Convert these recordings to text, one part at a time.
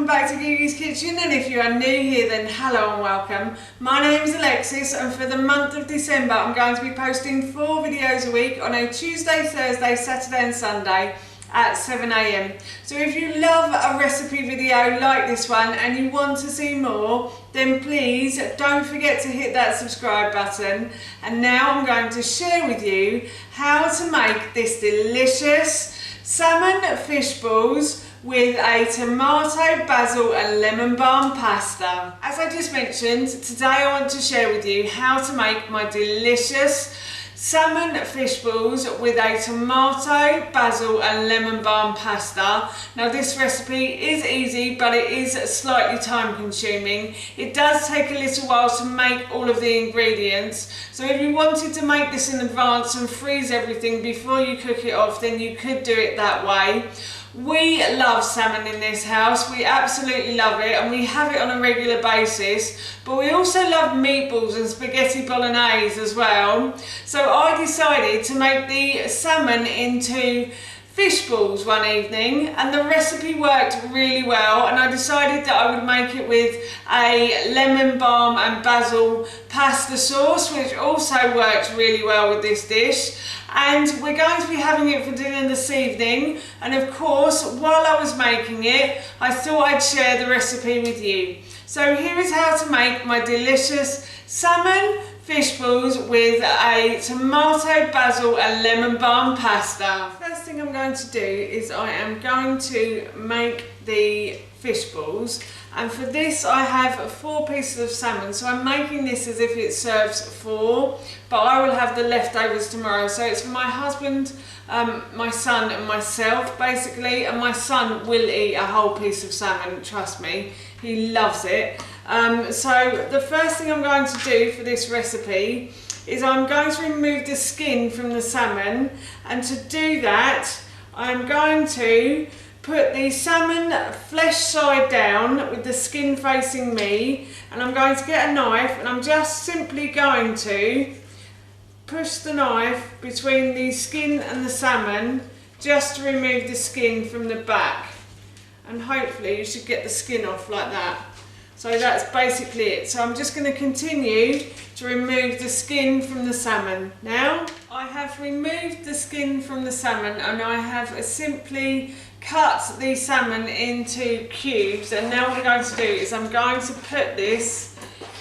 welcome back to Gigi's Kitchen, and if you are new here then hello and welcome. My name is Alexis, and for the month of December I'm going to be posting 4 videos a week on a Tuesday, Thursday, Saturday and Sunday at 7 AM. So if you love a recipe video like this one and you want to see more, then please don't forget to hit that subscribe button. And now I'm going to share with you how to make this delicious salmon fish balls with a tomato, basil and lemon balm pasta. As I just mentioned, today I want to share with you how to make my delicious salmon fish balls with a tomato, basil and lemon balm pasta. Now this recipe is easy, but it is slightly time consuming. It does take a little while to make all of the ingredients. So if you wanted to make this in advance and freeze everything before you cook it off, then you could do it that way. We love salmon in this house, we absolutely love it, and we have it on a regular basis, but we also love meatballs and spaghetti bolognese as well. So I decided to make the salmon into fish balls one evening, and the recipe worked really well, and I decided that I would make it with a lemon balm and basil pasta sauce, which also works really well with this dish. And we're going to be having it for dinner this evening, and of course while I was making it I thought I'd share the recipe with you. So here is how to make my delicious salmon fish balls with a tomato, basil and lemon balm pasta. First thing I'm going to do is I am going to make the fish balls, and for this I have 4 pieces of salmon. So I'm making this as if it serves 4, but I will have the leftovers tomorrow. So it's for my husband, my son and myself basically, and my son will eat a whole piece of salmon, trust me, he loves it. So the first thing I'm going to do for this recipe is I'm going to remove the skin from the salmon, and to do that I'm going to put the salmon flesh side down with the skin facing me, and I'm going to get a knife and I'm just simply going to push the knife between the skin and the salmon just to remove the skin from the back, and hopefully you should get the skin off like that. So that's basically it. So I'm just going to continue to remove the skin from the salmon. Now I have removed the skin from the salmon, and I have simply cut the salmon into cubes, and now what I'm going to do is I'm going to put this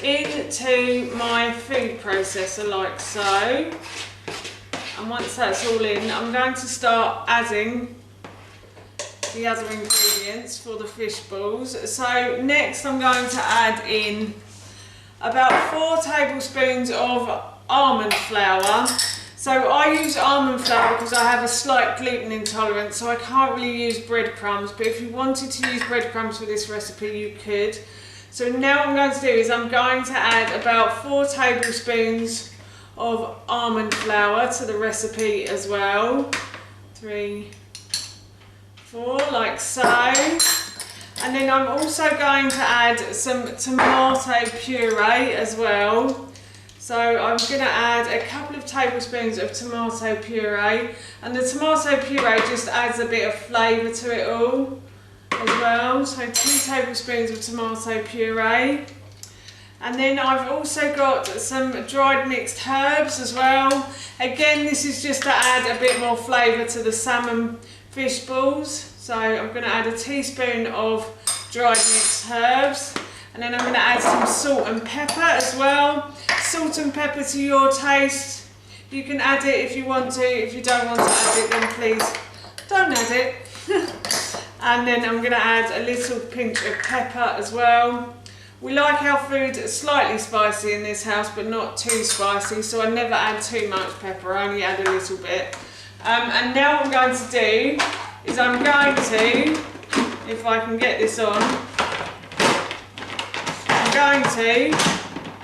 into my food processor like so, and once that's all in I'm going to start adding the other ingredients for the fish balls. So next I'm going to add in about 4 tablespoons of almond flour. So I use almond flour because I have a slight gluten intolerance, so I can't really use breadcrumbs, but if you wanted to use breadcrumbs for this recipe you could. So now what I'm going to do is I'm going to add about 4 tablespoons of almond flour to the recipe as well. 3, 4, like so. And then I'm also going to add some tomato puree as well. So I'm going to add a couple of tablespoons of tomato puree, and the tomato puree just adds a bit of flavour to it all as well. So 2 tablespoons of tomato puree. And then I've also got some dried mixed herbs as well. Again, this is just to add a bit more flavour to the salmon fish balls. So I'm going to add a teaspoon of dried mixed herbs, and then I'm going to add some salt and pepper as well. Salt and pepper to your taste. You can add it if you want to. If you don't want to add it, then please don't add it. And then I'm going to add a little pinch of pepper as well. We like our food slightly spicy in this house, but not too spicy, so I never add too much pepper, I only add a little bit. And now what I'm going to do is I'm going to, if I can get this on, I'm going to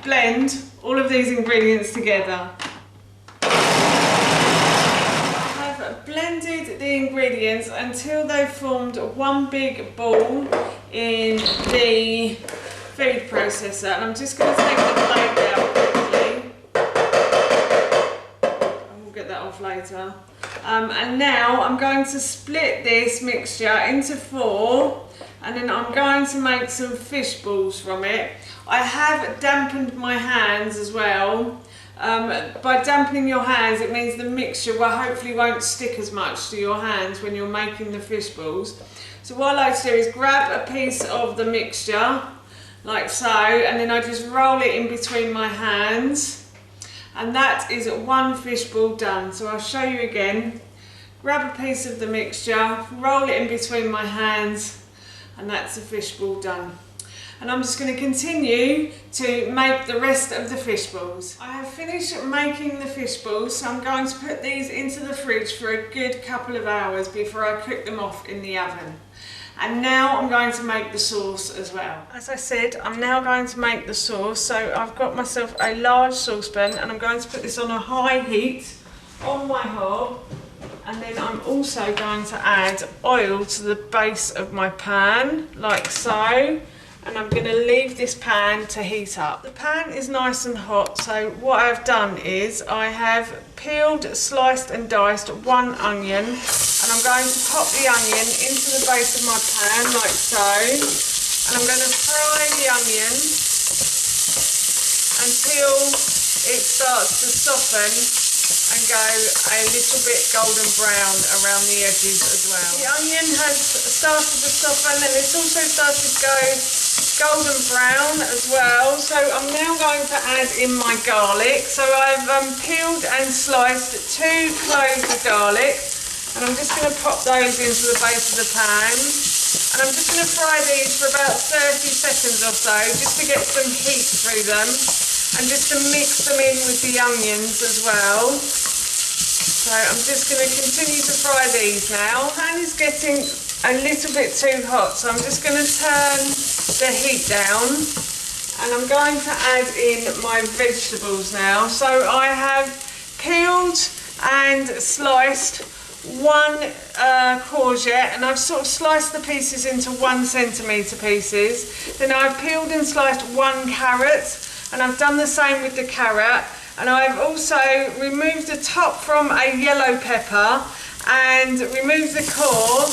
blend all of these ingredients together. I have blended the ingredients until they've formed one big ball in the food processor, and I'm just going to take the plate out quickly. We'll get that off later. And now I'm going to split this mixture into 4, and then I'm going to make some fish balls from it. I have dampened my hands as well. By dampening your hands, it means the mixture hopefully won't stick as much to your hands when you're making the fish balls. So what I like to do is grab a piece of the mixture, like so, and then I just roll it in between my hands, and that is one fish ball done. So I'll show you again. Grab a piece of the mixture, roll it in between my hands, and that's a fish ball done. And I'm just going to continue to make the rest of the fish balls. I have finished making the fish balls, so I'm going to put these into the fridge for a good couple of hours before I cook them off in the oven. And now I'm going to make the sauce as well. As I said, I'm now going to make the sauce. So I've got myself a large saucepan, and I'm going to put this on a high heat on my hob. And then I'm also going to add oil to the base of my pan, like so. And I'm going to leave this pan to heat up. The pan is nice and hot, so what I've done is I have peeled, sliced and diced one onion, and I'm going to pop the onion into the base of my pan like so, and I'm going to fry the onion until it starts to soften and go a little bit golden brown around the edges as well. The onion has started to soften, and it's also started to go golden brown as well. So I'm now going to add in my garlic. So I've peeled and sliced 2 cloves of garlic, and I'm just going to pop those into the base of the pan, and I'm just going to fry these for about 30 seconds or so, just to get some heat through them and just to mix them in with the onions as well. So I'm just going to continue to fry these now. The pan is getting a little bit too hot, so I'm just going to turn the heat down, and I'm going to add in my vegetables now. So I have peeled and sliced 1 courgette, and I've sort of sliced the pieces into 1 centimetre pieces. Then I've peeled and sliced 1 carrot, and I've done the same with the carrot. And I've also removed the top from a yellow pepper and removed the core.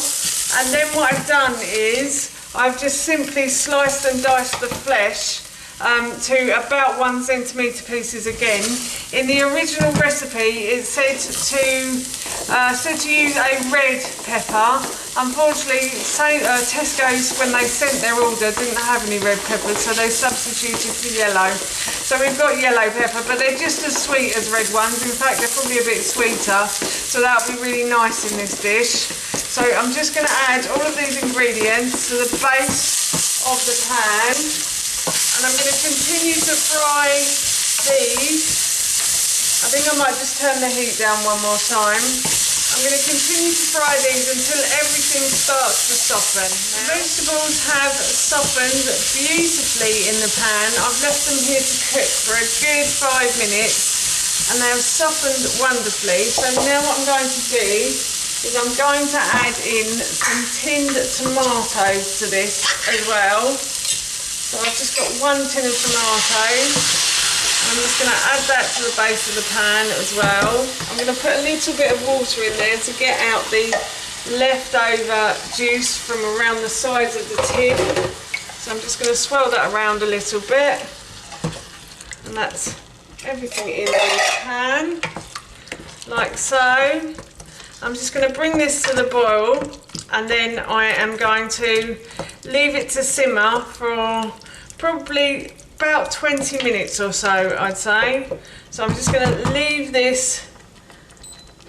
And then what I've done is I've just simply sliced and diced the flesh to about 1 centimetre pieces again. In the original recipe it said to use a red pepper. Unfortunately, Tesco's, when they sent their order, didn't have any red peppers, so they substituted for yellow. So we've got yellow pepper, but they're just as sweet as red ones. In fact, they're probably a bit sweeter, so that'll be really nice in this dish. So I'm just going to add all of these ingredients to the base of the pan, and I'm going to continue to fry these. I think I might just turn the heat down one more time. I'm going to continue to fry these until everything starts to soften. The vegetables have softened beautifully in the pan. I've left them here to cook for a good 5 minutes, and they have softened wonderfully. So now what I'm going to do is I'm going to add in some tinned tomatoes to this as well. So I've just got 1 tin of tomatoes. I'm just going to add that to the base of the pan as well. I'm going to put a little bit of water in there to get out the leftover juice from around the sides of the tin. So I'm just going to swirl that around a little bit. And that's everything in the pan, like so. I'm just going to bring this to the boil, and then I am going to leave it to simmer for probably about 20 minutes or so, I'd say. So I'm just going to leave this,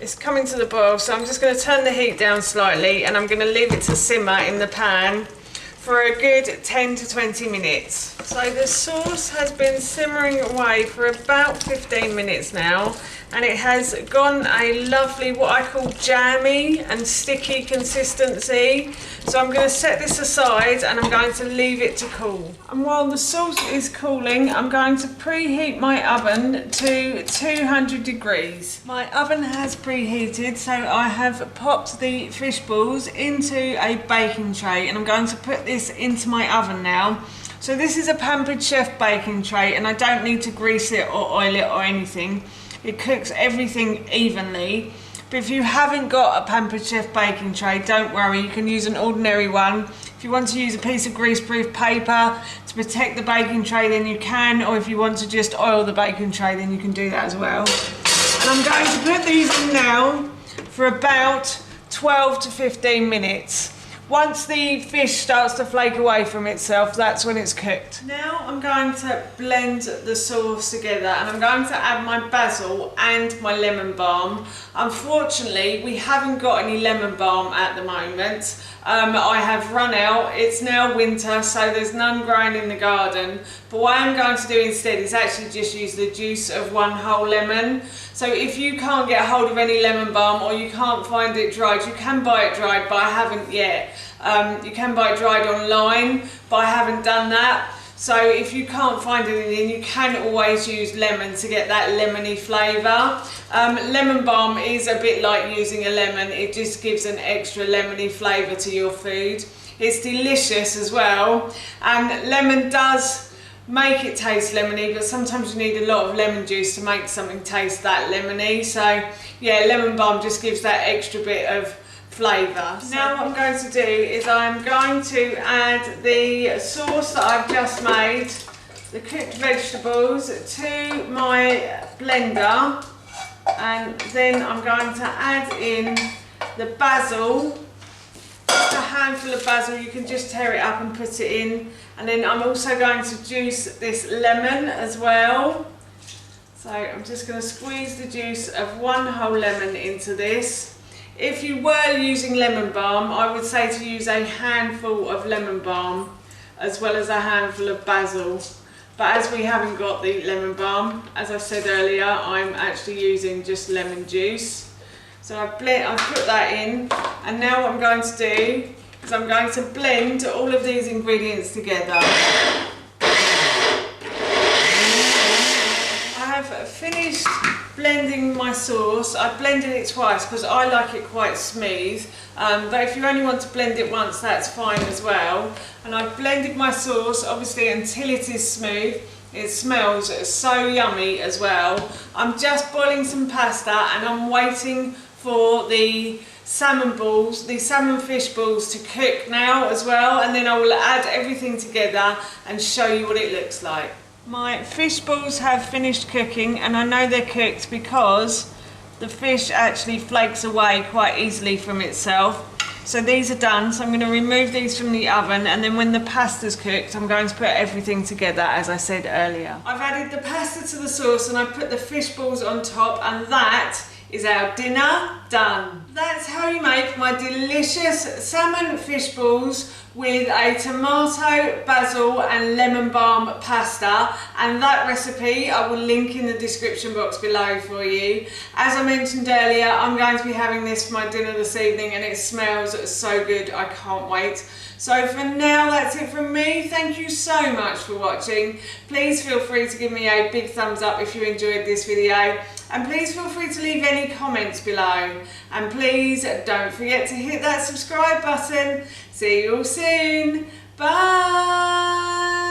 it's coming to the boil, so I'm just going to turn the heat down slightly, and I'm going to leave it to simmer in the pan for a good 10 to 20 minutes. So the sauce has been simmering away for about 15 minutes now, and it has gone a lovely, what I call jammy and sticky consistency. So I'm going to set this aside, and I'm going to leave it to cool. And while the sauce is cooling, I'm going to preheat my oven to 200 degrees. My oven has preheated, so I have popped the fish balls into a baking tray, and I'm going to put this into my oven now. So this is a Pampered Chef baking tray, and I don't need to grease it or oil it or anything. It cooks everything evenly. But if you haven't got a Pampered Chef baking tray, don't worry, you can use an ordinary one. If you want to use a piece of greaseproof paper to protect the baking tray, then you can, or if you want to just oil the baking tray, then you can do that as well. And I'm going to put these in now for about 12 to 15 minutes. Once the fish starts to flake away from itself, that's when it's cooked. Now I'm going to blend the sauce together, and I'm going to add my basil and my lemon balm. Unfortunately, we haven't got any lemon balm at the moment. I have run out. It's now winter, so there's none growing in the garden. But what I'm going to do instead is actually just use the juice of one whole lemon. So if you can't get hold of any lemon balm, or you can't find it dried, you can buy it dried, but I haven't yet. You can buy it dried online, but I haven't done that. So if you can't find anything, you can always use lemon to get that lemony flavour. Lemon balm is a bit like using a lemon. It just gives an extra lemony flavour to your food. It's delicious as well, and lemon does make it taste lemony, but sometimes you need a lot of lemon juice to make something taste that lemony. So yeah, lemon balm just gives that extra bit of flavour. Now what I'm going to do is I'm going to add the sauce that I've just made, the cooked vegetables, to my blender, and then I'm going to add in the basil, just a handful of basil. You can just tear it up and put it in, and then I'm also going to juice this lemon as well. So I'm just going to squeeze the juice of one whole lemon into this. If you were using lemon balm, I would say to use a handful of lemon balm as well as a handful of basil. But as we haven't got the lemon balm, as I said earlier, I'm actually using just lemon juice. So I've put that in, and now what I'm going to do is I'm going to blend all of these ingredients together. I have finished blending my sauce. I blended it twice because I like it quite smooth, but if you only want to blend it once, that's fine as well. And I've blended my sauce obviously until it is smooth. It smells so yummy as well. I'm just boiling some pasta, and I'm waiting for the salmon balls, the salmon fish balls, to cook now as well, and then I will add everything together and show you what it looks like. My fish balls have finished cooking, and I know they're cooked because the fish actually flakes away quite easily from itself. So these are done, so I'm going to remove these from the oven, and then when the pasta's cooked, I'm going to put everything together as I said earlier. I've added the pasta to the sauce, and I put the fish balls on top, and that is our dinner done. That's how you make my delicious salmon fish balls with a tomato, basil and lemon balm pasta, and that recipe I will link in the description box below for you. As I mentioned earlier, I'm going to be having this for my dinner this evening, and it smells so good, I can't wait. So for now, that's it from me. Thank you so much for watching. Please feel free to give me a big thumbs up if you enjoyed this video, and please feel free to leave any comments below, and please don't forget to hit that subscribe button. See you all soon. Bye.